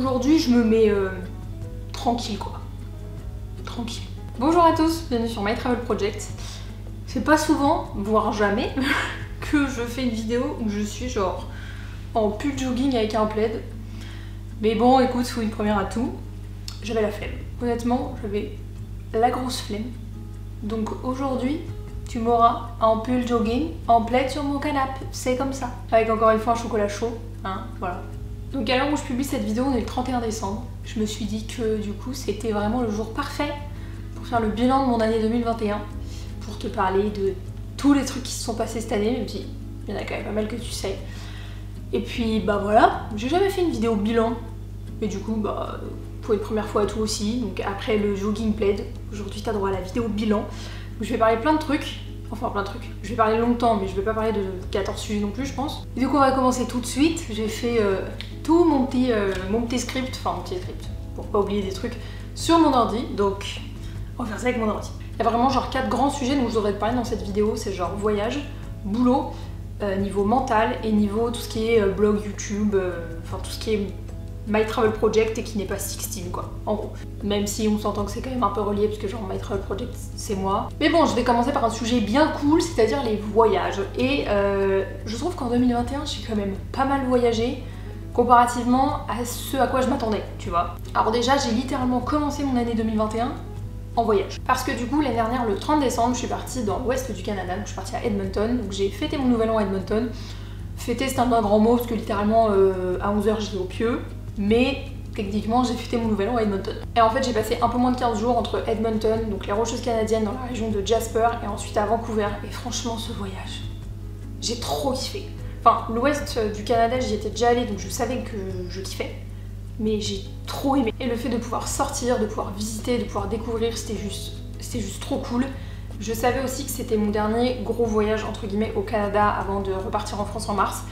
aujourd'hui je me mets tranquille quoi. Tranquille. Bonjour à tous, bienvenue sur My Travel Project. C'est pas souvent, voire jamais, que je fais une vidéo où je suis genre en pull jogging avec un plaid. Mais bon, écoute, faut une première à tout. J'avais la flemme. Honnêtement, j'avais la grosse flemme. Donc aujourd'hui, tu m'auras en pull jogging, en plaid sur mon canapé. C'est comme ça. Avec encore une fois un chocolat chaud, hein, voilà. Donc à l'heure où je publie cette vidéo, on est le 31 décembre. Je me suis dit que du coup, c'était vraiment le jour parfait pour faire le bilan de mon année 2021. Pour te parler de tous les trucs qui se sont passés cette année, même si il y en a quand même pas mal que tu sais. Et puis bah voilà, j'ai jamais fait une vidéo bilan. Mais du coup, bah, pour une première fois à tout aussi. Donc après le jogging plaid, aujourd'hui t'as droit à la vidéo bilan. Où je vais parler plein de trucs. Enfin plein de trucs. Je vais parler longtemps, mais je vais pas parler de 14 sujets non plus, je pense. Et du coup on va commencer tout de suite. J'ai fait tout mon petit script, enfin mon petit script, pour pas oublier des trucs, sur mon ordi. Donc on va faire ça avec mon ordi. Il y a vraiment genre 4 grands sujets dont je devrais te parler dans cette vidéo. C'est genre voyage, boulot, niveau mental et niveau tout ce qui est blog YouTube, enfin tout ce qui est My Travel Project et qui n'est pas 16 quoi, en gros. Même si on s'entend que c'est quand même un peu relié parce que genre My Travel Project c'est moi. Mais bon, je vais commencer par un sujet bien cool, c'est-à-dire les voyages. Et je trouve qu'en 2021 j'ai quand même pas mal voyagé comparativement à ce à quoi je m'attendais, tu vois. Alors déjà j'ai littéralement commencé mon année 2021 en voyage. Parce que du coup l'année dernière, le 30 décembre, je suis partie dans l'ouest du Canada, donc je suis partie à Edmonton, donc j'ai fêté mon nouvel an à Edmonton. Fêter c'est un grand mot parce que littéralement à 11h j'étais au pieu. Mais techniquement j'ai fêté mon nouvel an à Edmonton. Et en fait j'ai passé un peu moins de 15 jours entre Edmonton, donc les Rocheuses canadiennes dans la région de Jasper, et ensuite à Vancouver. Et franchement ce voyage, j'ai trop kiffé. Enfin l'ouest du Canada j'y étais déjà allée donc je savais que je kiffais. Mais j'ai trop aimé. Et le fait de pouvoir sortir, de pouvoir visiter, de pouvoir découvrir, c'était juste trop cool. Je savais aussi que c'était mon dernier gros voyage entre guillemets au Canada avant de repartir en France en mars.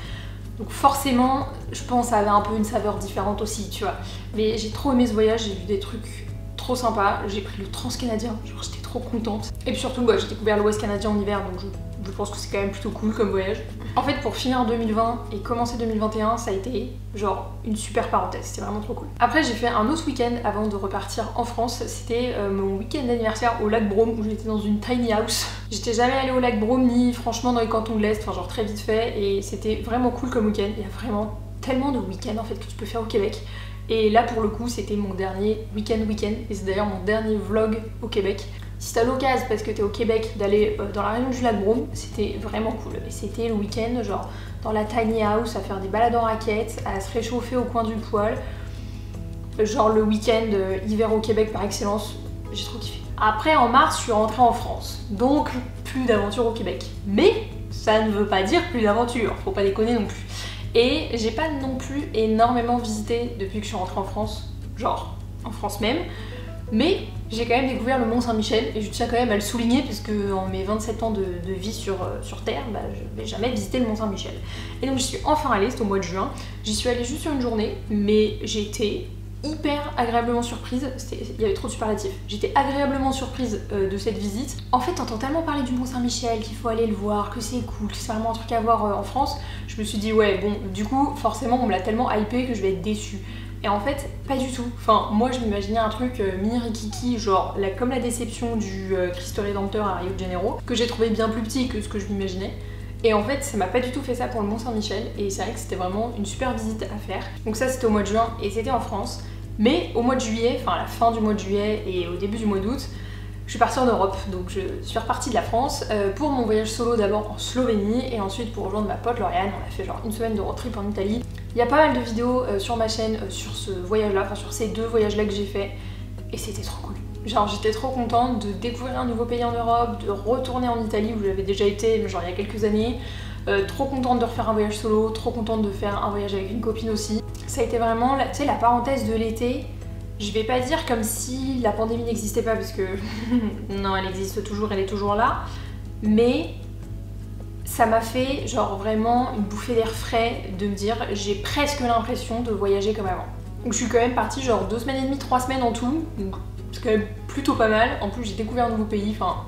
Donc forcément, je pense que ça avait un peu une saveur différente aussi, tu vois. Mais j'ai trop aimé ce voyage, j'ai vu des trucs trop sympas. J'ai pris le Transcanadien, genre j'étais trop contente. Et puis surtout, bah, j'ai découvert l'Ouest canadien en hiver, donc je pense que c'est quand même plutôt cool comme voyage. En fait, pour finir 2020 et commencer 2021, ça a été genre une super parenthèse, c'était vraiment trop cool. Après, j'ai fait un autre week-end avant de repartir en France. C'était mon week-end d'anniversaire au lac Brome, où j'étais dans une tiny house. J'étais jamais allée au lac Brome, ni franchement dans les cantons de l'Est, enfin genre très vite fait, et c'était vraiment cool comme week-end. Il y a vraiment tellement de week-ends en fait que tu peux faire au Québec. Et là pour le coup, c'était mon dernier week-end, et c'est d'ailleurs mon dernier vlog au Québec. Si t'as l'occasion, parce que t'es au Québec, d'aller dans la région du lac Brome, c'était vraiment cool. Et c'était le week-end, genre dans la tiny house, à faire des balades en raquettes, à se réchauffer au coin du poêle. Genre le week-end hiver au Québec par excellence, j'ai trop kiffé. Après en mars, je suis rentrée en France, donc plus d'aventure au Québec. Mais ça ne veut pas dire plus d'aventure, faut pas déconner non plus. Et j'ai pas non plus énormément visité depuis que je suis rentrée en France, genre en France même. Mais j'ai quand même découvert le Mont Saint-Michel et je tiens quand même à le souligner parce que en mes 27 ans de vie sur Terre, bah, je n'ai jamais visité le Mont Saint-Michel. Et donc j'y suis enfin allée, c'était au mois de juin. J'y suis allée juste sur une journée, mais j'ai été hyper agréablement surprise. Il y avait trop de superlatifs. J'étais agréablement surprise de cette visite. En fait, t'entends tellement parler du Mont Saint-Michel qu'il faut aller le voir, que c'est cool, que c'est vraiment un truc à voir en France. Je me suis dit ouais bon, du coup forcément on me l'a tellement hypé que je vais être déçue. Et en fait, pas du tout. Enfin, moi je m'imaginais un truc mini rikiki, genre comme la déception du Christ Rédempteur à Rio de Janeiro, que j'ai trouvé bien plus petit que ce que je m'imaginais. Et en fait, ça m'a pas du tout fait ça pour le Mont Saint-Michel, et c'est vrai que c'était vraiment une super visite à faire. Donc ça c'était au mois de juin, et c'était en France. Mais au mois de juillet, enfin à la fin du mois de juillet et au début du mois d'août, je suis partie en Europe, donc je suis repartie de la France pour mon voyage solo d'abord en Slovénie et ensuite pour rejoindre ma pote Lauriane. On a fait genre une semaine de road trip en Italie. Il y a pas mal de vidéos sur ma chaîne sur ce voyage-là, enfin sur ces 2 voyages-là que j'ai fait et c'était trop cool. Genre j'étais trop contente de découvrir un nouveau pays en Europe, de retourner en Italie où j'avais déjà été mais genre il y a quelques années. Trop contente de refaire un voyage solo, trop contente de faire un voyage avec une copine aussi. Ça a été vraiment, tu sais, la parenthèse de l'été. Je vais pas dire comme si la pandémie n'existait pas parce que non, elle existe toujours, elle est toujours là. Mais ça m'a fait genre vraiment une bouffée d'air frais de me dire j'ai presque l'impression de voyager comme avant. Donc je suis quand même partie genre 2 semaines et demie, 3 semaines en tout. Donc c'est quand même plutôt pas mal. En plus j'ai découvert un nouveau pays, enfin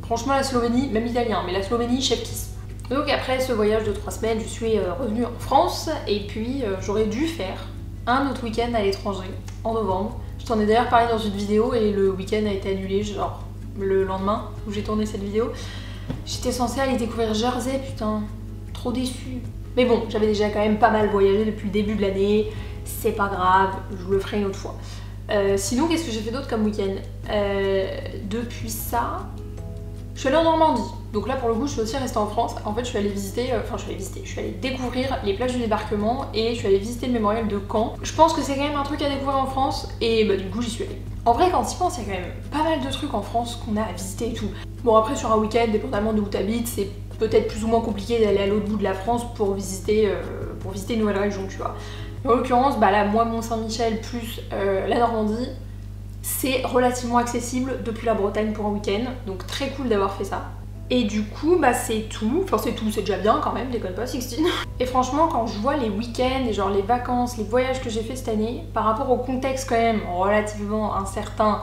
franchement la Slovénie, même italien, mais la Slovénie, chef kiss. Donc après ce voyage de 3 semaines, je suis revenue en France et puis j'aurais dû faire un autre week-end à l'étranger en novembre. Je t'en ai d'ailleurs parlé dans une vidéo et le week-end a été annulé, genre le lendemain où j'ai tourné cette vidéo. J'étais censée aller découvrir Jersey, putain, trop déçue. Mais bon, j'avais déjà quand même pas mal voyagé depuis le début de l'année, c'est pas grave, je le ferai une autre fois. Sinon, qu'est-ce que j'ai fait d'autre comme week-end? Depuis ça, je suis allée en Normandie. Donc là, pour le coup, je suis aussi restée en France. En fait, je suis allée découvrir les plages du débarquement et je suis allée visiter le mémorial de Caen. Je pense que c'est quand même un truc à découvrir en France et bah du coup, j'y suis allée. En vrai, quand tu y penses, il y a quand même pas mal de trucs en France qu'on a à visiter et tout. Bon, après, sur un week-end, dépendamment de où t'habites, c'est peut-être plus ou moins compliqué d'aller à l'autre bout de la France pour visiter une nouvelle région, tu vois. En l'occurrence, bah là, moi, Mont-Saint-Michel plus la Normandie, c'est relativement accessible depuis la Bretagne pour un week-end, donc très cool d'avoir fait ça. Et du coup, bah c'est tout. Enfin c'est tout, c'est déjà bien quand même, déconne pas Sixtine. Et franchement, quand je vois les week-ends et genre les vacances, les voyages que j'ai fait cette année, par rapport au contexte quand même relativement incertain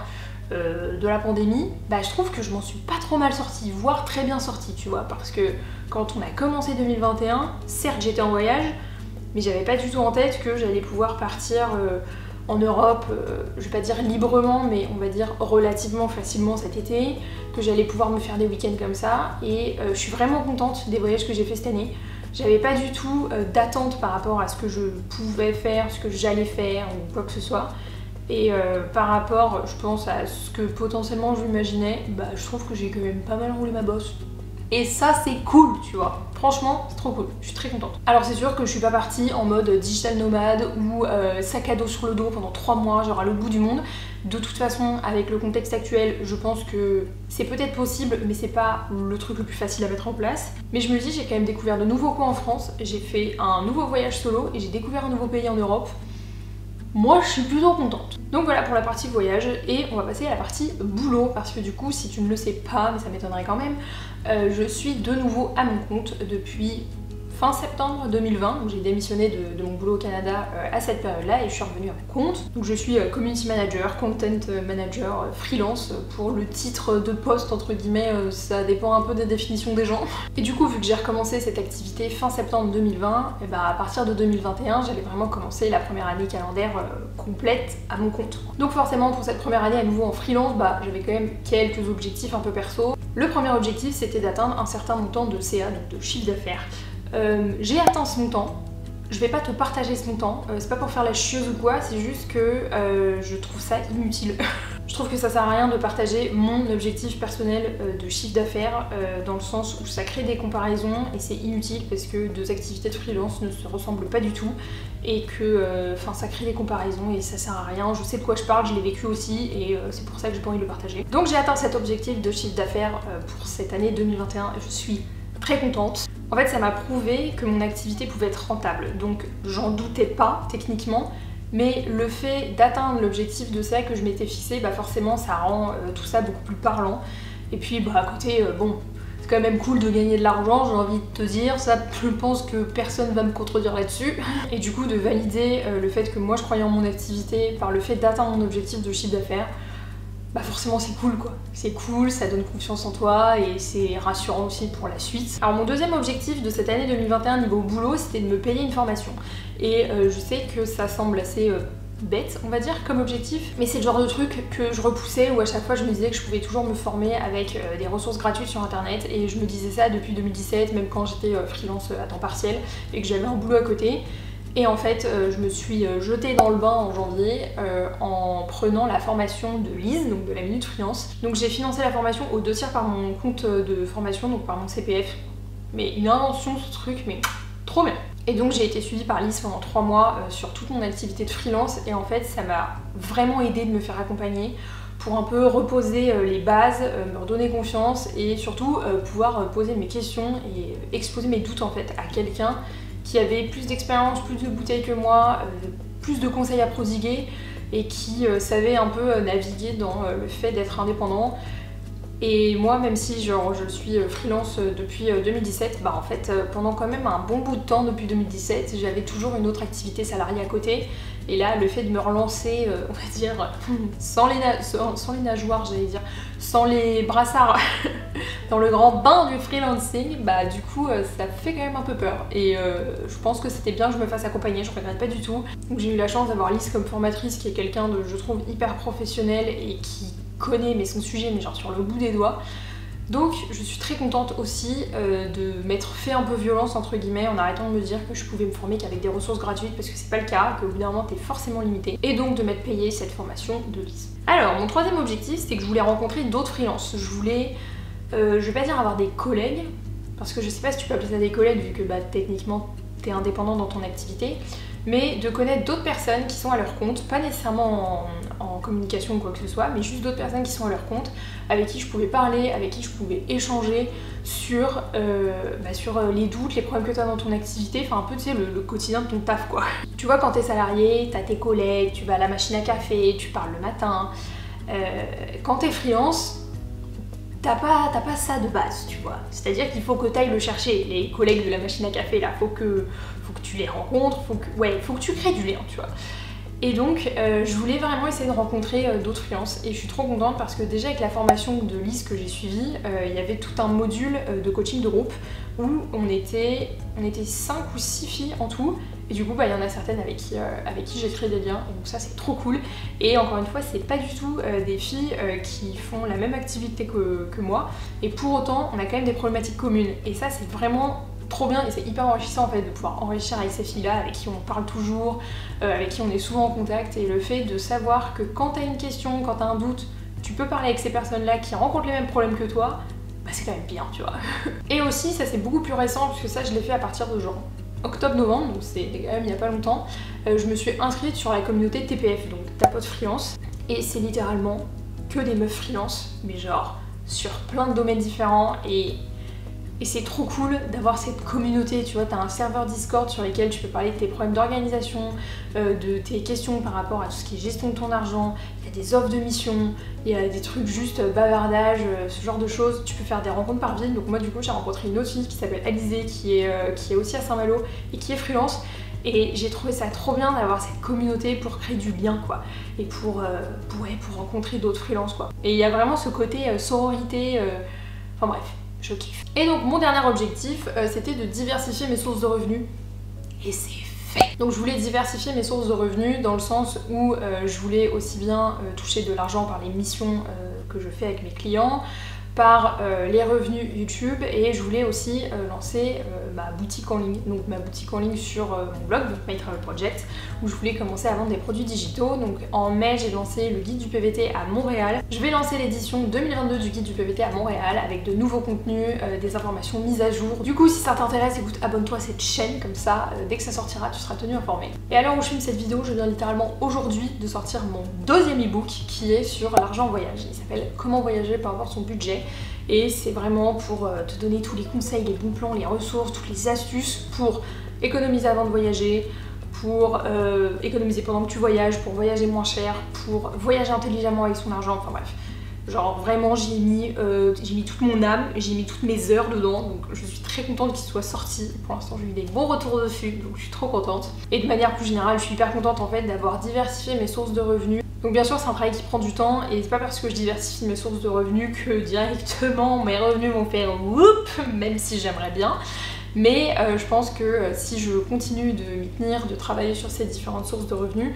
de la pandémie, bah je trouve que je m'en suis pas trop mal sortie, voire très bien sortie, tu vois. Parce que quand on a commencé 2021, certes j'étais en voyage, mais j'avais pas du tout en tête que j'allais pouvoir partir en Europe, je vais pas dire librement, mais on va dire relativement facilement cet été, que j'allais pouvoir me faire des week-ends comme ça, et je suis vraiment contente des voyages que j'ai fait cette année. J'avais pas du tout d'attente par rapport à ce que je pouvais faire, ce que j'allais faire, ou quoi que ce soit. Et par rapport, je pense, à ce que potentiellement je m'imaginais, bah je trouve que j'ai quand même pas mal roulé ma bosse. Et ça c'est cool, tu vois. Franchement, c'est trop cool, je suis très contente. Alors c'est sûr que je suis pas partie en mode digital nomade ou sac à dos sur le dos pendant 3 mois, genre à l'autre bout du monde. De toute façon, avec le contexte actuel, je pense que c'est peut-être possible, mais c'est pas le truc le plus facile à mettre en place. Mais je me dis, j'ai quand même découvert de nouveaux coins en France, j'ai fait un nouveau voyage solo et j'ai découvert un nouveau pays en Europe. Moi, je suis plutôt contente. Donc voilà pour la partie voyage, et on va passer à la partie boulot, parce que du coup, si tu ne le sais pas, mais ça m'étonnerait quand même, je suis de nouveau à mon compte depuis fin septembre 2020, donc j'ai démissionné de mon boulot au Canada à cette période-là et je suis revenue à mon compte. Donc je suis community manager, content manager, freelance pour le titre de poste entre guillemets, ça dépend un peu des définitions des gens. Et du coup, vu que j'ai recommencé cette activité fin septembre 2020, et bah à partir de 2021, j'allais vraiment commencer la première année calendaire complète à mon compte. Donc forcément pour cette première année à nouveau en freelance, bah j'avais quand même quelques objectifs un peu perso. Le premier objectif c'était d'atteindre un certain montant de CA, donc de chiffre d'affaires. J'ai atteint ce montant, je vais pas te partager ce montant, c'est pas pour faire la chieuse ou quoi, c'est juste que je trouve ça inutile. Je trouve que ça sert à rien de partager mon objectif personnel de chiffre d'affaires dans le sens où ça crée des comparaisons et c'est inutile parce que deux activités de freelance ne se ressemblent pas du tout et que ça crée des comparaisons et ça sert à rien. Je sais de quoi je parle, je l'ai vécu aussi et c'est pour ça que j'ai pas envie de le partager. Donc j'ai atteint cet objectif de chiffre d'affaires pour cette année 2021 et je suis très contente. En fait, ça m'a prouvé que mon activité pouvait être rentable, donc j'en doutais pas techniquement, mais le fait d'atteindre l'objectif de ça que je m'étais fixé, bah forcément ça rend tout ça beaucoup plus parlant. Et puis bah à côté, bon, c'est quand même cool de gagner de l'argent, j'ai envie de te dire, ça je pense que personne va me contredire là-dessus. Et du coup de valider le fait que moi je croyais en mon activité par le fait d'atteindre mon objectif de chiffre d'affaires, bah forcément c'est cool quoi. C'est cool, ça donne confiance en toi et c'est rassurant aussi pour la suite. Alors mon deuxième objectif de cette année 2021 niveau boulot, c'était de me payer une formation. Et je sais que ça semble assez bête, on va dire, comme objectif, mais c'est le genre de truc que je repoussais où à chaque fois je me disais que je pouvais toujours me former avec des ressources gratuites sur internet, et je me disais ça depuis 2017, même quand j'étais freelance à temps partiel et que j'avais un boulot à côté. Et en fait, je me suis jetée dans le bain en janvier en prenant la formation de Lise, donc de la Minute Freelance. Donc j'ai financé la formation aux 2/3 par mon compte de formation, donc par mon CPF. Mais une invention ce truc, mais trop bien. Et donc j'ai été suivie par Lise pendant 3 mois sur toute mon activité de freelance, et en fait ça m'a vraiment aidé de me faire accompagner pour un peu reposer les bases, me redonner confiance et surtout pouvoir poser mes questions et exposer mes doutes en fait à quelqu'un qui avait plus d'expérience, plus de bouteilles que moi, plus de conseils à prodiguer et qui savait un peu naviguer dans le fait d'être indépendant. Et moi, même si genre, je suis freelance depuis 2017, bah en fait pendant quand même un bon bout de temps depuis 2017, j'avais toujours une autre activité salariée à côté. Et là, le fait de me relancer, on va dire, sans les nageoires, j'allais dire, sans les brassards dans le grand bain du freelancing, bah du coup ça fait quand même un peu peur. Et je pense que c'était bien que je me fasse accompagner, je regrette pas du tout. Donc j'ai eu la chance d'avoir Lise comme formatrice qui est quelqu'un de, je trouve, hyper professionnel et qui connaît mais son sujet mais genre sur le bout des doigts. Donc je suis très contente aussi de m'être fait un peu violence entre guillemets en arrêtant de me dire que je pouvais me former qu'avec des ressources gratuites parce que c'est pas le cas, qu'au bout d'un moment t'es forcément limité, et donc de m'être payé cette formation de Lise. Alors mon troisième objectif c'était que je voulais rencontrer d'autres freelances. Je voulais, je vais pas dire avoir des collègues, parce que je sais pas si tu peux appeler ça des collègues vu que bah techniquement t'es indépendant dans ton activité, mais de connaître d'autres personnes qui sont à leur compte, pas nécessairement en communication ou quoi que ce soit, mais juste d'autres personnes qui sont à leur compte, avec qui je pouvais parler, avec qui je pouvais échanger sur les doutes, les problèmes que tu as dans ton activité, enfin un peu tu sais le quotidien de ton taf quoi. Tu vois quand t'es salarié, t'as tes collègues, tu vas à la machine à café, tu parles le matin. Quand t'es freelance, t'as pas ça de base, tu vois. C'est-à-dire qu'il faut que t'ailles le chercher, les collègues de la machine à café là, faut que tu les rencontres, faut que tu crées du lien, tu vois. Et donc je voulais vraiment essayer de rencontrer d'autres freelances et je suis trop contente parce que déjà avec la formation de Lise que j'ai suivie, il y avait tout un module de coaching de groupe où on était 5 ou 6 filles en tout, et du coup bah, il y en a certaines avec qui j'ai créé des liens, et donc ça c'est trop cool. Et encore une fois c'est pas du tout des filles qui font la même activité que moi, et pour autant on a quand même des problématiques communes, et ça c'est vraiment trop bien et c'est hyper enrichissant en fait de pouvoir enrichir avec ces filles-là, avec qui on parle toujours, avec qui on est souvent en contact, et le fait de savoir que quand t'as une question, quand t'as un doute, tu peux parler avec ces personnes-là qui rencontrent les mêmes problèmes que toi, bah c'est quand même bien, tu vois. Et aussi, ça c'est beaucoup plus récent, puisque ça je l'ai fait à partir de genre octobre-novembre, donc c'est quand même il y a pas longtemps, je me suis inscrite sur la communauté TPF, donc Ta Pote Freelance, et c'est littéralement que des meufs freelance, mais genre sur plein de domaines différents, et c'est trop cool d'avoir cette communauté, tu vois, t'as un serveur Discord sur lequel tu peux parler de tes problèmes d'organisation, de tes questions par rapport à tout ce qui est gestion de ton argent, il y a des offres de mission, il y a des trucs juste bavardage, ce genre de choses, tu peux faire des rencontres par ville. Donc moi du coup j'ai rencontré une autre fille qui s'appelle Alizée qui est aussi à Saint-Malo et qui est freelance, et j'ai trouvé ça trop bien d'avoir cette communauté pour créer du lien quoi, et pour rencontrer d'autres freelances quoi. Et il y a vraiment ce côté sororité, enfin bref. Je kiffe. Et donc mon dernier objectif, c'était de diversifier mes sources de revenus. Et c'est fait. Donc je voulais diversifier mes sources de revenus dans le sens où je voulais aussi bien toucher de l'argent par les missions que je fais avec mes clients, par les revenus YouTube, et je voulais aussi lancer ma boutique en ligne, donc ma boutique en ligne sur mon blog, donc My Travel Project, où je voulais commencer à vendre des produits digitaux. Donc en mai j'ai lancé le guide du PVT à Montréal. Je vais lancer l'édition 2022 du guide du PVT à Montréal avec de nouveaux contenus, des informations mises à jour. Du coup si ça t'intéresse, écoute, abonne-toi à cette chaîne, comme ça dès que ça sortira tu seras tenu informé. Et à l'heure où je filme cette vidéo, je viens littéralement aujourd'hui de sortir mon deuxième e-book qui est sur l'argent en voyage. Il s'appelle Comment voyager par rapport à son budget. Et c'est vraiment pour te donner tous les conseils, les bons plans, les ressources, toutes les astuces pour économiser avant de voyager, pour économiser pendant que tu voyages, pour voyager moins cher, pour voyager intelligemment avec son argent, enfin bref. Genre vraiment j'ai mis toute mon âme, j'ai mis toutes mes heures dedans, donc je suis très contente qu'il soit sorti. Pour l'instant j'ai eu des bons retours dessus, donc je suis trop contente. Et de manière plus générale, je suis hyper contente en fait d'avoir diversifié mes sources de revenus. Donc bien sûr c'est un travail qui prend du temps, et c'est pas parce que je diversifie mes sources de revenus que directement mes revenus vont faire whoop, même si j'aimerais bien. Mais je pense que si je continue de m'y tenir, de travailler sur ces différentes sources de revenus,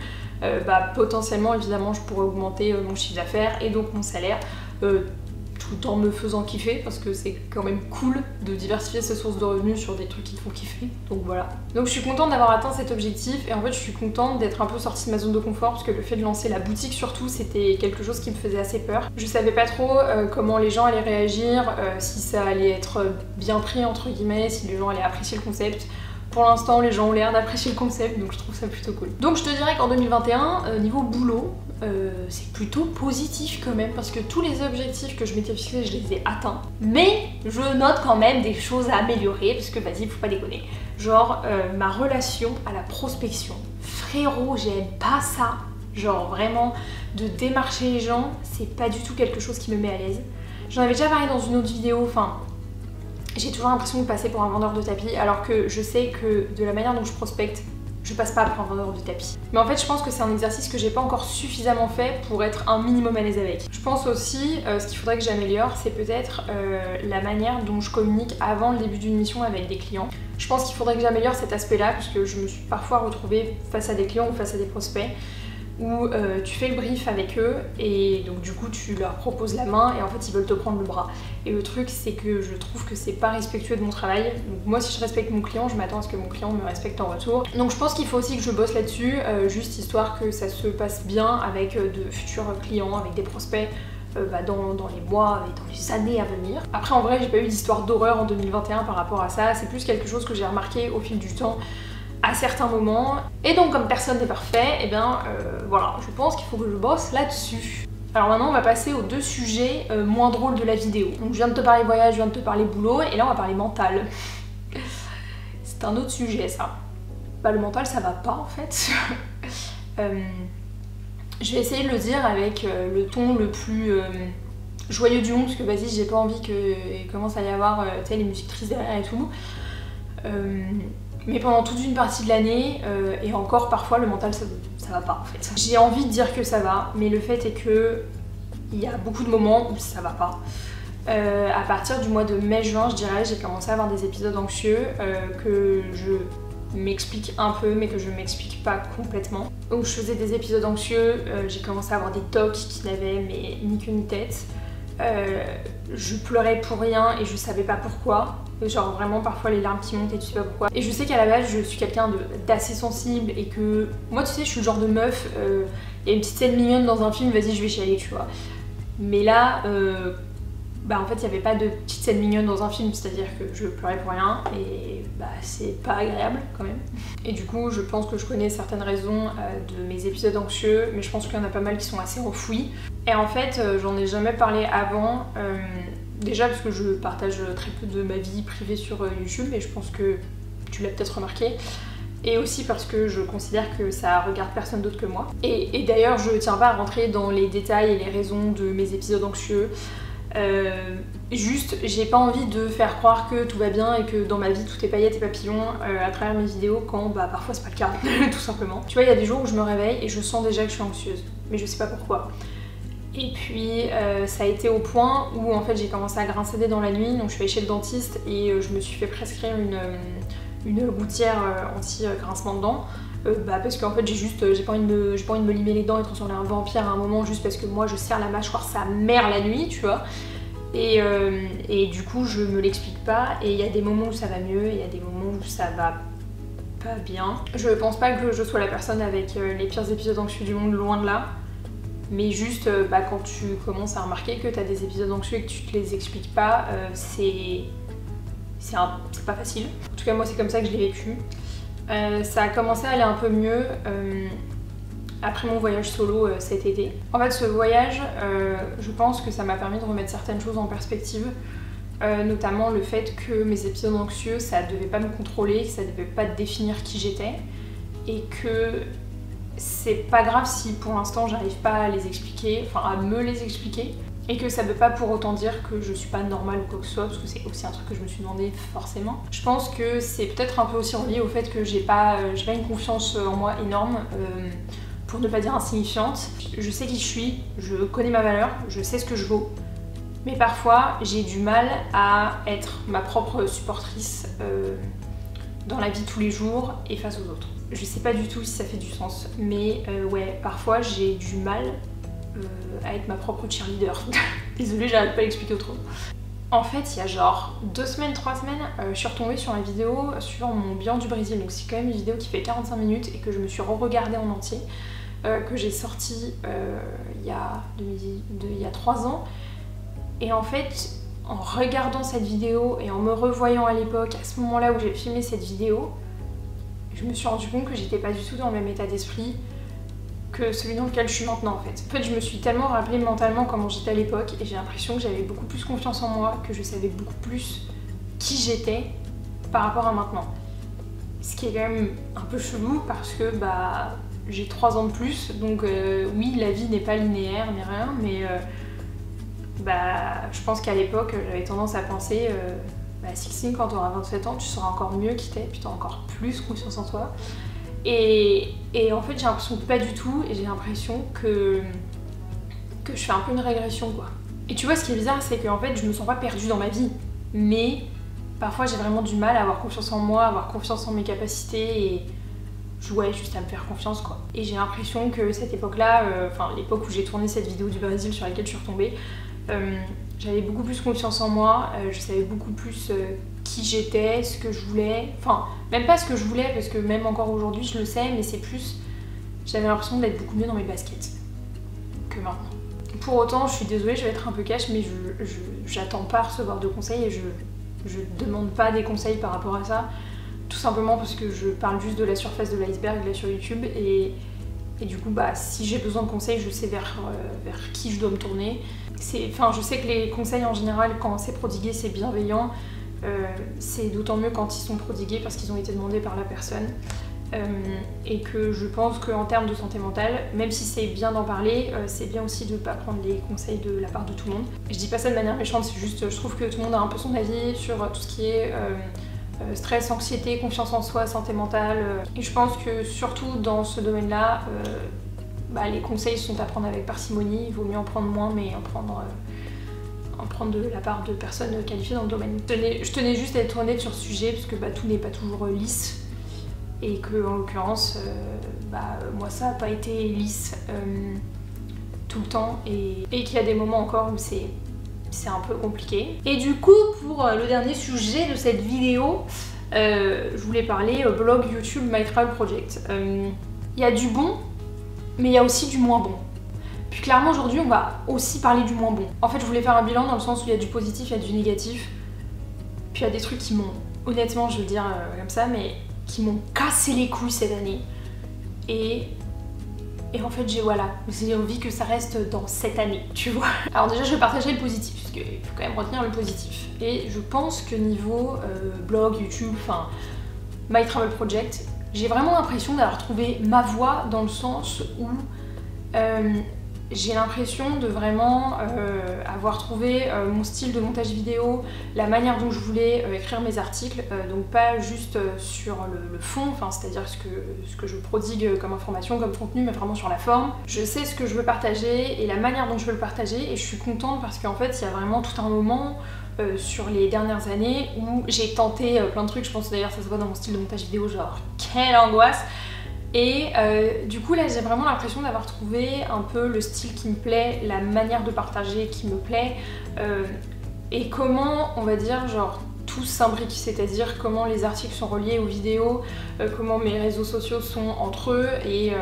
potentiellement évidemment je pourrais augmenter mon chiffre d'affaires et donc mon salaire, tout en me faisant kiffer, parce que c'est quand même cool de diversifier ses sources de revenus sur des trucs qui te font kiffer, donc voilà. Donc je suis contente d'avoir atteint cet objectif, et en fait je suis contente d'être un peu sortie de ma zone de confort, parce que le fait de lancer la boutique surtout c'était quelque chose qui me faisait assez peur. Je savais pas trop comment les gens allaient réagir, si ça allait être bien pris entre guillemets, si les gens allaient apprécier le concept. Pour l'instant, les gens ont l'air d'apprécier le concept, donc je trouve ça plutôt cool. Donc je te dirais qu'en 2021, niveau boulot, c'est plutôt positif quand même, parce que tous les objectifs que je m'étais fixés, je les ai atteints. Mais je note quand même des choses à améliorer, parce que vas-y, faut pas déconner. Genre, ma relation à la prospection. Frérot, j'aime pas ça. Genre vraiment, de démarcher les gens, c'est pas du tout quelque chose qui me met à l'aise. J'en avais déjà parlé dans une autre vidéo, enfin... J'ai toujours l'impression de passer pour un vendeur de tapis, alors que je sais que de la manière dont je prospecte, je passe pas après un vendeur de tapis. Mais en fait, je pense que c'est un exercice que j'ai pas encore suffisamment fait pour être un minimum à l'aise avec. Je pense aussi, ce qu'il faudrait que j'améliore, c'est peut-être la manière dont je communique avant le début d'une mission avec des clients. Je pense qu'il faudrait que j'améliore cet aspect-là, parce que je me suis parfois retrouvée face à des clients ou face à des prospects où tu fais le brief avec eux et donc du coup tu leur proposes la main et en fait ils veulent te prendre le bras. Et le truc c'est que je trouve que c'est pas respectueux de mon travail. Donc moi si je respecte mon client, je m'attends à ce que mon client me respecte en retour. Donc je pense qu'il faut aussi que je bosse là-dessus, juste histoire que ça se passe bien avec de futurs clients, avec des prospects dans les mois et dans les années à venir. Après en vrai j'ai pas eu d'histoire d'horreur en 2021 par rapport à ça, c'est plus quelque chose que j'ai remarqué au fil du temps à certains moments. Et donc comme personne n'est parfait, et bien voilà, je pense qu'il faut que je bosse là-dessus. Alors maintenant on va passer aux deux sujets moins drôles de la vidéo. Donc je viens de te parler voyage, je viens de te parler boulot, et là on va parler mental. C'est un autre sujet ça. Bah le mental ça va pas en fait. Je vais essayer de le dire avec le ton le plus joyeux du monde, parce que vas-y j'ai pas envie qu'il commence à y avoir les musiques tristes derrière et tout. Mais pendant toute une partie de l'année, et encore parfois le mental ça va pas en fait. J'ai envie de dire que ça va, mais le fait est que il y a beaucoup de moments où ça va pas. À partir du mois de mai-juin, je dirais, j'ai commencé à avoir des épisodes anxieux que je m'explique un peu, mais que je m'explique pas complètement. Donc je faisais des épisodes anxieux, j'ai commencé à avoir des tocs qui n'avaient ni queue ni tête. Je pleurais pour rien et je savais pas pourquoi. Genre vraiment parfois les larmes qui montent et tu sais pas pourquoi. Et je sais qu'à la base je suis quelqu'un d'assez sensible et que moi tu sais je suis le genre de meuf, il y a une petite scène mignonne dans un film, vas-y je vais chialer tu vois. Mais là en fait il n'y avait pas de petite scène mignonne dans un film, c'est-à-dire que je pleurais pour rien et c'est pas agréable quand même. Et du coup je pense que je connais certaines raisons de mes épisodes anxieux, mais je pense qu'il y en a pas mal qui sont assez enfouis. Et en fait j'en ai jamais parlé avant, déjà parce que je partage très peu de ma vie privée sur YouTube et je pense que tu l'as peut-être remarqué. Et aussi parce que je considère que ça regarde personne d'autre que moi. Et d'ailleurs je tiens pas à rentrer dans les détails et les raisons de mes épisodes anxieux. Juste j'ai pas envie de faire croire que tout va bien et que dans ma vie tout est paillettes et papillons à travers mes vidéos quand parfois c'est pas le cas tout simplement. Tu vois il y a des jours où je me réveille et je sens déjà que je suis anxieuse mais je sais pas pourquoi. Et puis ça a été au point où en fait j'ai commencé à grincer des dents la nuit, donc je suis allée chez le dentiste et je me suis fait prescrire une gouttière anti-grincement de dents. Parce qu'en fait j'ai pas envie de me limer les dents et transformer en vampire à un moment juste parce que moi je serre la mâchoire sa mère la nuit, tu vois. Et du coup je me l'explique pas et il y a des moments où ça va mieux et il y a des moments où ça va pas bien. Je pense pas que je sois la personne avec les pires épisodes anxieux du monde, loin de là. Mais juste quand tu commences à remarquer que t'as des épisodes anxieux et que tu te les expliques pas, c'est pas facile. En tout cas moi c'est comme ça que je l'ai vécu. Ça a commencé à aller un peu mieux après mon voyage solo cet été. En fait ce voyage, je pense que ça m'a permis de remettre certaines choses en perspective, notamment le fait que mes épisodes anxieux ça devait pas me contrôler, que ça devait pas définir qui j'étais et que c'est pas grave si pour l'instant j'arrive pas à les expliquer, enfin à me les expliquer, et que ça veut pas pour autant dire que je suis pas normale ou quoi que ce soit, parce que c'est aussi un truc que je me suis demandé forcément. Je pense que c'est peut-être un peu aussi relié au fait que j'ai pas une confiance en moi énorme, pour ne pas dire insignifiante. Je sais qui je suis, je connais ma valeur, je sais ce que je vaux, mais parfois j'ai du mal à être ma propre supportrice dans la vie de tous les jours et face aux autres. Je sais pas du tout si ça fait du sens, mais ouais, parfois j'ai du mal à être ma propre cheerleader. Désolée, j'arrive pas à l'expliquer autrement. En fait, il y a genre 2 semaines, 3 semaines, je suis retombée sur la vidéo sur mon bilan du Brésil. Donc c'est quand même une vidéo qui fait 45 minutes et que je me suis re-regardée en entier, que j'ai sortie il y a 3 ans. Et en fait, en regardant cette vidéo et en me revoyant à l'époque, à ce moment-là où j'ai filmé cette vidéo, je me suis rendu compte que j'étais pas du tout dans le même état d'esprit que celui dans lequel je suis maintenant en fait. En fait, je me suis tellement rappelé mentalement comment j'étais à l'époque et j'ai l'impression que j'avais beaucoup plus confiance en moi, que je savais beaucoup plus qui j'étais par rapport à maintenant. Ce qui est quand même un peu chelou parce que j'ai 3 ans de plus, donc oui, la vie n'est pas linéaire ni rien, mais je pense qu'à l'époque, j'avais tendance à penser Sixtine, quand tu auras 27 ans, tu seras encore mieux qui t'es, puis tu auras encore plus confiance en toi. Et en fait j'ai l'impression que pas du tout, et j'ai l'impression que je fais un peu une régression quoi. Et tu vois ce qui est bizarre, c'est qu'en fait je me sens pas perdue dans ma vie, mais parfois j'ai vraiment du mal à avoir confiance en moi, à avoir confiance en mes capacités et juste à me faire confiance quoi. Et j'ai l'impression que cette époque-là, enfin l'époque où j'ai tourné cette vidéo du Brésil sur laquelle je suis retombée, j'avais beaucoup plus confiance en moi, je savais beaucoup plus qui j'étais, ce que je voulais, enfin même pas ce que je voulais parce que même encore aujourd'hui je le sais, mais c'est plus, j'avais l'impression d'être beaucoup mieux dans mes baskets que maintenant. Pour autant, je suis désolée, je vais être un peu cash, mais j'attends pas à recevoir de conseils et je demande pas des conseils par rapport à ça, tout simplement parce que je parle juste de la surface de l'iceberg là sur YouTube et du coup bah si j'ai besoin de conseils, je sais vers qui je dois me tourner. Enfin, je sais que les conseils en général, quand c'est prodigué, c'est bienveillant. C'est d'autant mieux quand ils sont prodigués parce qu'ils ont été demandés par la personne. Et que je pense qu'en termes de santé mentale, même si c'est bien d'en parler, c'est bien aussi de ne pas prendre les conseils de la part de tout le monde. Je dis pas ça de manière méchante, c'est juste je trouve que tout le monde a un peu son avis sur tout ce qui est stress, anxiété, confiance en soi, santé mentale. Et je pense que surtout dans ce domaine-là, les conseils sont à prendre avec parcimonie, il vaut mieux en prendre moins mais en prendre de la part de personnes qualifiées dans le domaine. Je tenais juste à être honnête sur ce sujet parce que tout n'est pas toujours lisse. Et que en l'occurrence, moi ça n'a pas été lisse tout le temps et qu'il y a des moments encore où c'est un peu compliqué. Et du coup, pour le dernier sujet de cette vidéo, je voulais parler blog YouTube My Travel Project. Il y a du bon, mais il y a aussi du moins bon. Puis clairement aujourd'hui on va aussi parler du moins bon. En fait je voulais faire un bilan dans le sens où il y a du positif, il y a du négatif. Puis il y a des trucs qui m'ont, honnêtement je veux le dire comme ça, mais qui m'ont cassé les couilles cette année. Et en fait j'ai envie que ça reste dans cette année, tu vois. Alors déjà je vais partager le positif, parce qu'il faut quand même retenir le positif. Et je pense que niveau blog, YouTube, enfin My Travel Project, j'ai vraiment l'impression d'avoir trouvé ma voie dans le sens où j'ai l'impression de vraiment avoir trouvé mon style de montage vidéo, la manière dont je voulais écrire mes articles, donc pas juste sur le fond, c'est-à-dire ce que je prodigue comme information, comme contenu, mais vraiment sur la forme. Je sais ce que je veux partager et la manière dont je veux le partager et je suis contente parce qu'en fait il y a vraiment tout un moment sur les dernières années où j'ai tenté plein de trucs, je pense d'ailleurs ça se voit dans mon style de montage vidéo, genre quelle angoisse. Et du coup là j'ai vraiment l'impression d'avoir trouvé un peu le style qui me plaît, la manière de partager qui me plaît et comment on va dire genre tout s'imbrique, c'est-à-dire comment les articles sont reliés aux vidéos, comment mes réseaux sociaux sont entre eux et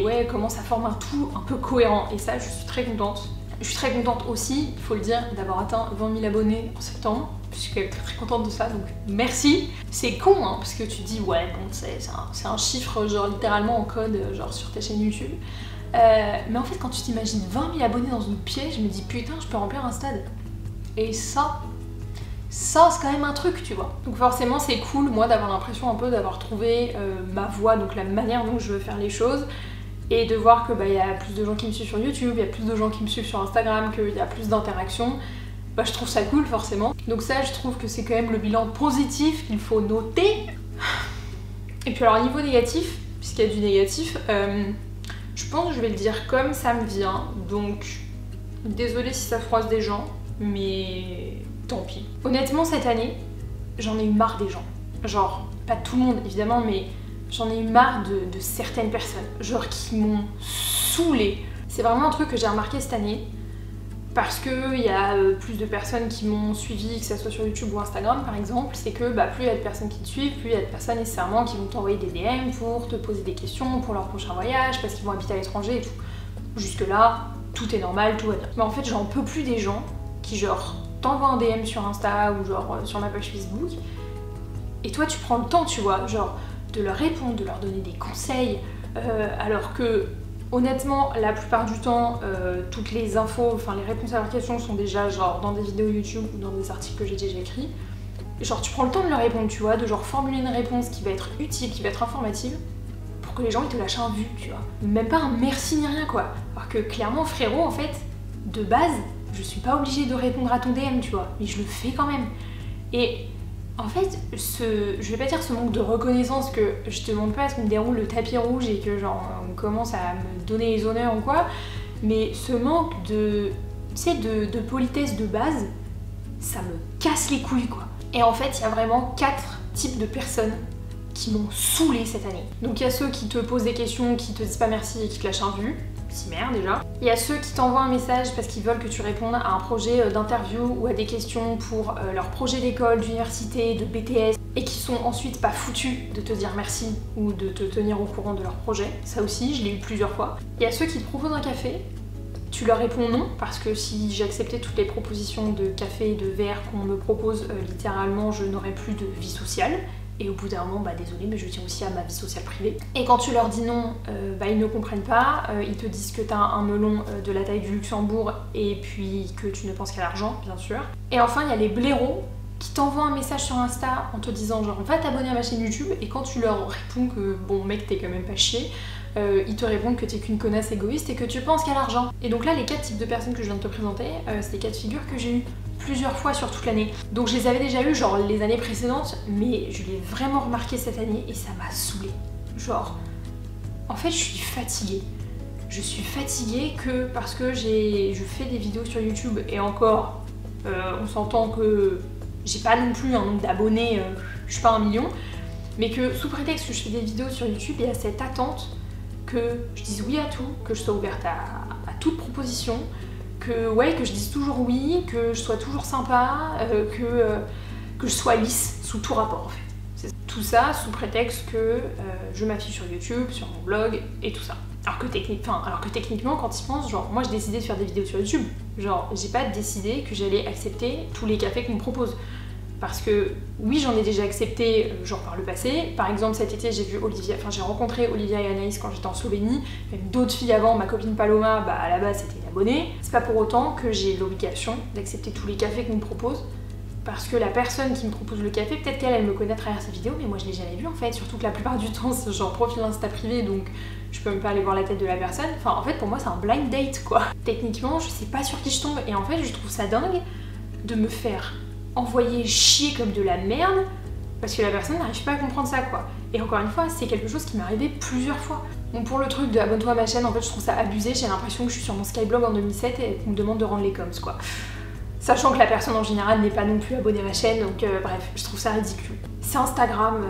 ouais comment ça forme un tout un peu cohérent et ça je suis très contente. Je suis très contente aussi, il faut le dire, d'avoir atteint 20 000 abonnés en septembre. Je suis quand même très contente de ça, donc merci. C'est con, hein, parce que tu te dis, ouais, bon, c'est un chiffre, genre littéralement en code, genre sur ta chaîne YouTube. Mais en fait, quand tu t'imagines 20 000 abonnés dans une pièce, je me dis, putain, je peux remplir un stade. Et ça c'est quand même un truc, tu vois. Donc forcément, c'est cool, moi, d'avoir l'impression un peu d'avoir trouvé ma voie, donc la manière dont je veux faire les choses. Et de voir que y a plus de gens qui me suivent sur YouTube, il y a plus de gens qui me suivent sur Instagram, qu'il y a plus d'interactions, je trouve ça cool forcément. Donc ça je trouve que c'est quand même le bilan positif qu'il faut noter. Et puis alors niveau négatif, puisqu'il y a du négatif, je pense que je vais le dire comme ça me vient, donc désolée si ça froisse des gens, mais tant pis. Honnêtement cette année, j'en ai eu marre des gens. Genre, pas tout le monde évidemment, mais j'en ai eu marre de certaines personnes, genre qui m'ont saoulée. C'est vraiment un truc que j'ai remarqué cette année, parce qu'il y a plus de personnes qui m'ont suivi, que ce soit sur YouTube ou Instagram par exemple, c'est que plus il y a de personnes qui te suivent, plus il y a de personnes nécessairement qui vont t'envoyer des DM pour te poser des questions pour leur prochain voyage, parce qu'ils vont habiter à l'étranger et tout. Jusque là, tout est normal, tout va bien. Mais en fait j'en peux plus des gens qui genre t'envoient un DM sur Insta ou genre sur ma page Facebook, et toi tu prends le temps, tu vois, genre de leur répondre, de leur donner des conseils, alors que honnêtement la plupart du temps toutes les infos, enfin les réponses à leurs questions sont déjà genre dans des vidéos YouTube ou dans des articles que j'ai déjà écrits. Genre tu prends le temps de leur répondre, tu vois, de genre formuler une réponse qui va être utile, qui va être informative, pour que les gens ils te lâchent un vu, tu vois. Même pas un merci ni rien quoi. Alors que clairement frérot en fait, de base, je suis pas obligée de répondre à ton DM, tu vois, mais je le fais quand même. Et En fait, je vais pas dire ce manque de reconnaissance, que je te demande pas à ce qu'on me déroule le tapis rouge et que genre on commence à me donner les honneurs ou quoi, mais ce manque de, tu sais, de politesse de base, ça me casse les couilles quoi. Et en fait, il y a vraiment 4 types de personnes qui m'ont saoulée cette année. Donc il y a ceux qui te posent des questions, qui te disent pas merci et qui te lâchent un vu. Si merde déjà. Il y a ceux qui t'envoient un message parce qu'ils veulent que tu répondes à un projet d'interview ou à des questions pour leur projet d'école, d'université, de BTS et qui sont ensuite pas foutus de te dire merci ou de te tenir au courant de leur projet. Ça aussi, je l'ai eu plusieurs fois. Il y a ceux qui te proposent un café, tu leur réponds non parce que si j'acceptais toutes les propositions de café et de verre qu'on me propose, littéralement je n'aurais plus de vie sociale. Et au bout d'un moment, bah désolé, mais je tiens aussi à ma vie sociale privée. Et quand tu leur dis non, bah ils ne comprennent pas, ils te disent que t'as un melon de la taille du Luxembourg et puis que tu ne penses qu'à l'argent, bien sûr. Et enfin, il y a les blaireaux qui t'envoient un message sur Insta en te disant genre va t'abonner à ma chaîne YouTube, et quand tu leur réponds que bon mec t'es quand même pas chier, ils te répondent que t'es qu'une connasse égoïste et que tu penses qu'à l'argent. Et donc là, les 4 types de personnes que je viens de te présenter, c'est les 4 figures que j'ai eues plusieurs fois sur toute l'année. Donc je les avais déjà eues genre les années précédentes, mais je l'ai vraiment remarqué cette année et ça m'a saoulée. Genre, en fait je suis fatiguée. Je suis fatiguée que parce que je fais des vidéos sur YouTube et encore, on s'entend que j'ai pas non plus un nombre d'abonnés, je suis pas 1 million, mais que sous prétexte que je fais des vidéos sur YouTube, il y a cette attente que je dise oui à tout, que je sois ouverte à toute proposition, que ouais, que je dise toujours oui, que je sois toujours sympa, que je sois lisse sous tout rapport en fait. C'est tout ça sous prétexte que je m'affiche sur YouTube, sur mon blog et tout ça. Alors que techniquement, quand ils pensent, genre moi j'ai décidé de faire des vidéos sur YouTube. Genre j'ai pas décidé que j'allais accepter tous les cafés qu'on me propose. Parce que oui, j'en ai déjà accepté genre par le passé. Par exemple cet été j'ai rencontré Olivia et Anaïs quand j'étais en Slovénie, même d'autres filles avant, ma copine Paloma, bah à la base c'était une abonnée. C'est pas pour autant que j'ai l'obligation d'accepter tous les cafés qu'on me propose, parce que la personne qui me propose le café, peut-être qu'elle me connaît à travers ses vidéos, mais moi je l'ai jamais vu en fait, surtout que la plupart du temps c'est genre profil Insta privé, donc je peux même pas aller voir la tête de la personne. Enfin en fait pour moi c'est un blind date quoi. Techniquement je sais pas sur qui je tombe, et en fait je trouve ça dingue de me faire envoyer chier comme de la merde parce que la personne n'arrive pas à comprendre ça quoi. Et encore une fois, c'est quelque chose qui m'est arrivé plusieurs fois. Bon, pour le truc de abonne-toi à ma chaîne, en fait je trouve ça abusé, j'ai l'impression que je suis sur mon Skyblog en 2007 et qu'on me demande de rendre les coms quoi. Sachant que la personne en général n'est pas non plus abonnée à ma chaîne, donc bref, je trouve ça ridicule. C'est Instagram,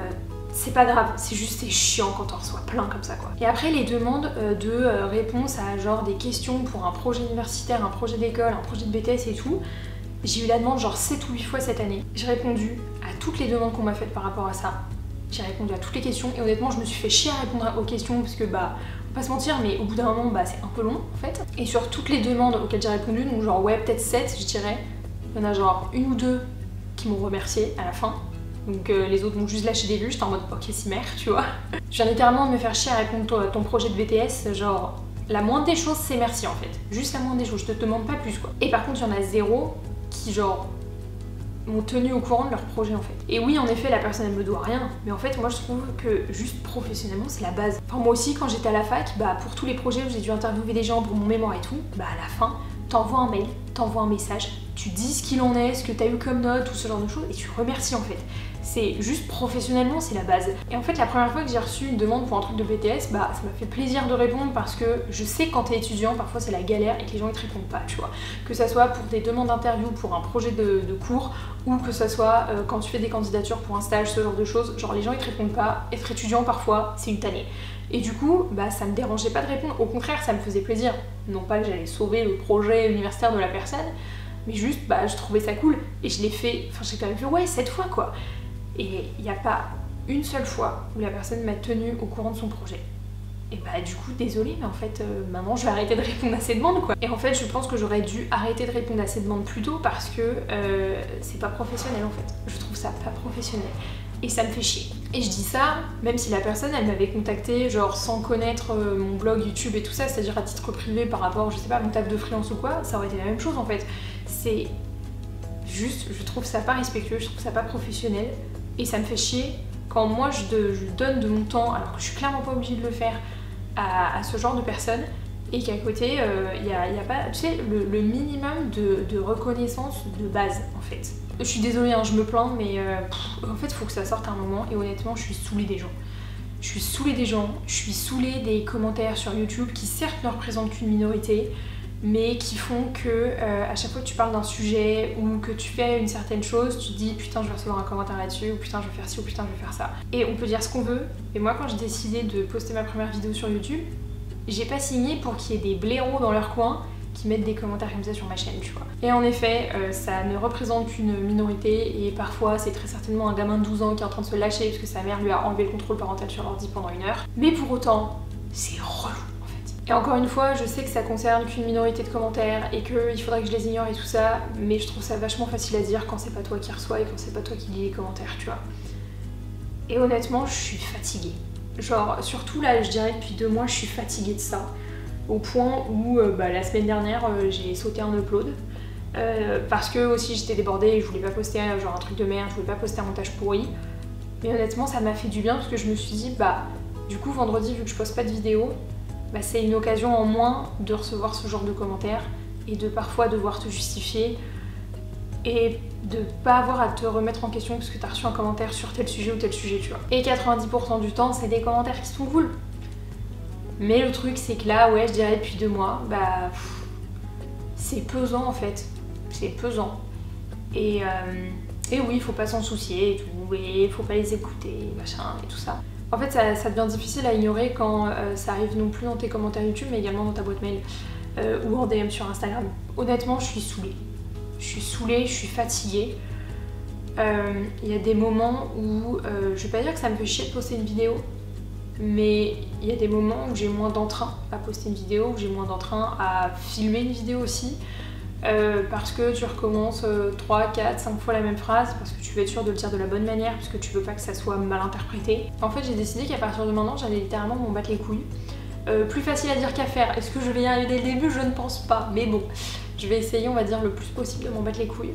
c'est pas grave, c'est juste c'est chiant quand on reçoit plein comme ça quoi. Et après les demandes de réponse à genre des questions pour un projet universitaire, un projet d'école, un projet de BTS et tout, j'ai eu la demande genre 7 ou 8 fois cette année. J'ai répondu à toutes les demandes qu'on m'a faites par rapport à ça. J'ai répondu à toutes les questions et honnêtement je me suis fait chier à répondre aux questions parce que bah, on va pas se mentir, mais au bout d'un moment bah c'est un peu long en fait. Et sur toutes les demandes auxquelles j'ai répondu, donc genre ouais peut-être 7 je dirais, il y en a genre 1 ou 2 qui m'ont remercié à la fin. Donc les autres m'ont juste lâché des vues, j'étais en mode ok si merde tu vois. Je viens littéralement de me faire chier à répondre à ton projet de BTS, genre la moindre des choses c'est merci en fait. Juste la moindre des choses, je te demande pas plus quoi. Et par contre il y en a 0 qui genre m'ont tenu au courant de leur projet en fait. Et oui en effet la personne elle me doit rien, mais en fait moi je trouve que juste professionnellement c'est la base. Enfin moi aussi quand j'étais à la fac, bah pour tous les projets où j'ai dû interviewer des gens pour mon mémoire et tout, bah à la fin t'envoies un mail, t'envoies un message, tu dis ce qu'il en est, ce que t'as eu comme note, tout ce genre de choses et tu remercies en fait. C'est juste professionnellement c'est la base. Et en fait la première fois que j'ai reçu une demande pour un truc de BTS, bah ça m'a fait plaisir de répondre parce que je sais que quand t'es étudiant parfois c'est la galère et que les gens ils te répondent pas tu vois. Que ça soit pour des demandes d'interview pour un projet de cours ou que ça soit quand tu fais des candidatures pour un stage, ce genre de choses, genre les gens ils te répondent pas. Être étudiant parfois c'est une tannée. Et du coup, bah ça me dérangeait pas de répondre, au contraire ça me faisait plaisir. Non pas que j'allais sauver le projet universitaire de la personne, mais juste bah je trouvais ça cool et je l'ai fait, enfin j'ai quand même fait ouais 7 fois quoi. Et il n'y a pas une seule fois où la personne m'a tenue au courant de son projet. Et bah du coup désolée mais en fait maintenant je vais arrêter de répondre à ces demandes quoi. Et en fait je pense que j'aurais dû arrêter de répondre à ces demandes plus tôt parce que c'est pas professionnel en fait. Je trouve ça pas professionnel. Et ça me fait chier. Et je dis ça, même si la personne elle m'avait contacté genre sans connaître mon blog YouTube et tout ça, c'est-à-dire à titre privé par rapport, je sais pas, à mon taf de freelance ou quoi, ça aurait été la même chose en fait. C'est juste, je trouve ça pas respectueux, je trouve ça pas professionnel. Et ça me fait chier quand moi je donne de mon temps, alors que je suis clairement pas obligée de le faire, à ce genre de personnes, et qu'à côté, il y a pas, tu sais, le minimum de reconnaissance de base en fait. Je suis désolée, hein, je me plains, mais en fait, il faut que ça sorte à un moment. Et honnêtement, je suis saoulée des gens. Je suis saoulée des gens, je suis saoulée des commentaires sur YouTube qui certes ne représentent qu'une minorité, mais qui font que à chaque fois que tu parles d'un sujet ou que tu fais une certaine chose, tu te dis putain je vais recevoir un commentaire là-dessus, ou putain je vais faire ci, ou putain je vais faire ça. Et on peut dire ce qu'on veut, mais moi quand j'ai décidé de poster ma première vidéo sur YouTube, j'ai pas signé pour qu'il y ait des blaireaux dans leur coin qui mettent des commentaires comme ça sur ma chaîne, tu vois. Et en effet, ça ne représente qu'une minorité et parfois c'est très certainement un gamin de 12 ans qui est en train de se lâcher parce que sa mère lui a enlevé le contrôle parental sur l'ordi pendant 1 heure. Mais pour autant, c'est relou en fait. Et encore une fois, je sais que ça concerne qu'une minorité de commentaires et qu'il faudrait que je les ignore et tout ça, mais je trouve ça vachement facile à dire quand c'est pas toi qui reçois et quand c'est pas toi qui lis les commentaires, tu vois. Et honnêtement, je suis fatiguée. Genre, surtout là, je dirais depuis 2 mois, je suis fatiguée de ça. Au point où la semaine dernière j'ai sauté un upload parce que aussi j'étais débordée et je voulais pas poster genre un truc de merde, je voulais pas poster un montage pourri. Mais honnêtement ça m'a fait du bien parce que je me suis dit du coup vendredi vu que je poste pas de vidéo, c'est une occasion en moins de recevoir ce genre de commentaires et de parfois devoir te justifier et de pas avoir à te remettre en question parce que t'as reçu un commentaire sur tel sujet ou tel sujet, tu vois. Et 90% du temps c'est des commentaires qui sont cool. Mais le truc c'est que là, ouais, je dirais depuis 2 mois, c'est pesant en fait. C'est pesant. Et oui, il faut pas s'en soucier et tout, et il faut pas les écouter, machin, et tout ça. En fait, ça devient difficile à ignorer quand ça arrive non plus dans tes commentaires YouTube, mais également dans ta boîte mail ou en DM sur Instagram. Honnêtement, je suis saoulée. Je suis saoulée, je suis fatiguée. Il y a des moments où, je vais pas dire que ça me fait chier de poster une vidéo, mais il y a des moments où j'ai moins d'entrain à poster une vidéo, où j'ai moins d'entrain à filmer une vidéo aussi, parce que tu recommences 3, 4, 5 fois la même phrase, parce que tu veux être sûr de le dire de la bonne manière, parce que tu veux pas que ça soit mal interprété. En fait, j'ai décidé qu'à partir de maintenant, j'allais littéralement m'en battre les couilles. Plus facile à dire qu'à faire. Est-ce que je vais y arriver dès le début? Je ne pense pas, mais bon, je vais essayer, on va dire, le plus possible de m'en battre les couilles.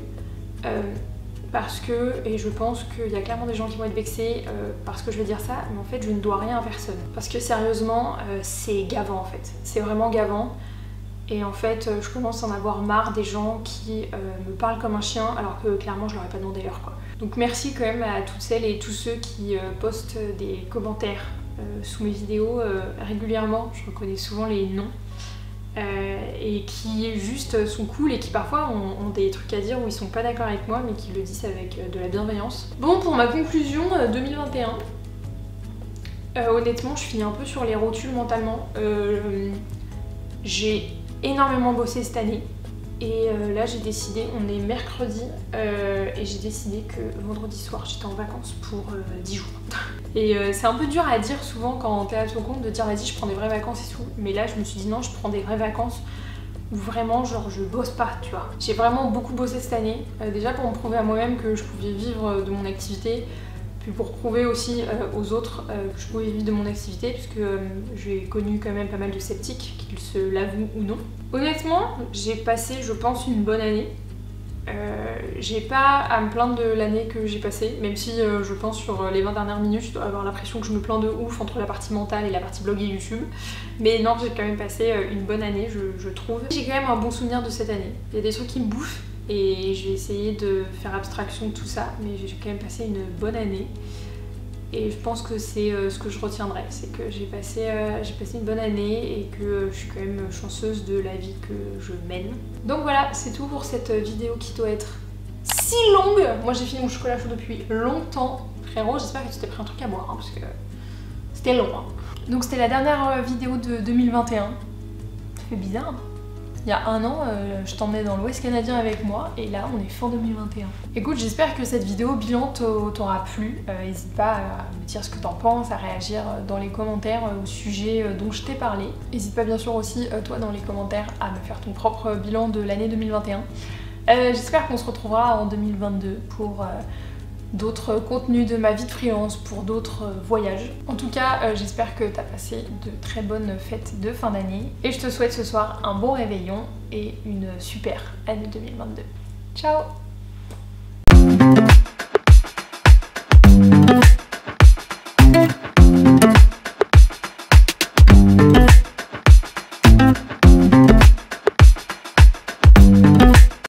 Parce que, et je pense qu'il y a clairement des gens qui vont être vexés parce que je vais dire ça, mais en fait je ne dois rien à personne. Parce que sérieusement, c'est gavant en fait. C'est vraiment gavant. Et en fait, je commence à en avoir marre des gens qui me parlent comme un chien alors que clairement je leur ai pas demandé l'heure quoi. Donc merci quand même à toutes celles et tous ceux qui postent des commentaires sous mes vidéos régulièrement. Je reconnais souvent les noms. Et qui juste sont cool et qui parfois ont des trucs à dire où ils sont pas d'accord avec moi mais qui le disent avec de la bienveillance. Bon, pour ma conclusion 2021, honnêtement je finis un peu sur les rotules mentalement. J'ai énormément bossé cette année et là j'ai décidé, on est mercredi et j'ai décidé que vendredi soir j'étais en vacances pour 10 jours. Et c'est un peu dur à dire souvent quand t'es à ton compte de dire vas-y je prends des vraies vacances et tout, mais là je me suis dit non, je prends des vraies vacances où vraiment genre je bosse pas, tu vois. J'ai vraiment beaucoup bossé cette année, déjà pour me prouver à moi-même que je pouvais vivre de mon activité, puis pour prouver aussi aux autres que je pouvais vivre de mon activité, puisque j'ai connu quand même pas mal de sceptiques, qu'ils se l'avouent ou non. Honnêtement, j'ai passé je pense une bonne année. J'ai pas à me plaindre de l'année que j'ai passée, même si je pense sur les 20 dernières minutes je dois avoir l'impression que je me plains de ouf entre la partie mentale et la partie blog et YouTube. Mais non, j'ai quand même passé une bonne année je trouve. J'ai quand même un bon souvenir de cette année. Il y a des trucs qui me bouffent et je vais essayer de faire abstraction de tout ça, mais j'ai quand même passé une bonne année. Et je pense que c'est ce que je retiendrai, c'est que j'ai passé une bonne année et que je suis quand même chanceuse de la vie que je mène. Donc voilà, c'est tout pour cette vidéo qui doit être si longue. Moi j'ai fini mon chocolat chaud depuis longtemps. Frérot, j'espère que tu t'es pris un truc à boire, hein, parce que c'était long. Hein. Donc c'était la dernière vidéo de 2021. Ça fait bizarre. Hein. Il y a 1 an, je t'emmenais dans l'Ouest canadien avec moi et là on est fin 2021. Écoute, j'espère que cette vidéo bilan t'aura plu. N'hésite pas à me dire ce que t'en penses, à réagir dans les commentaires au sujet dont je t'ai parlé. N'hésite pas bien sûr aussi, toi dans les commentaires, à me faire ton propre bilan de l'année 2021. J'espère qu'on se retrouvera en 2022 pour d'autres contenus de ma vie de freelance, pour d'autres voyages. En tout cas, j'espère que t'as passé de très bonnes fêtes de fin d'année et je te souhaite ce soir un bon réveillon et une super année 2022. Ciao!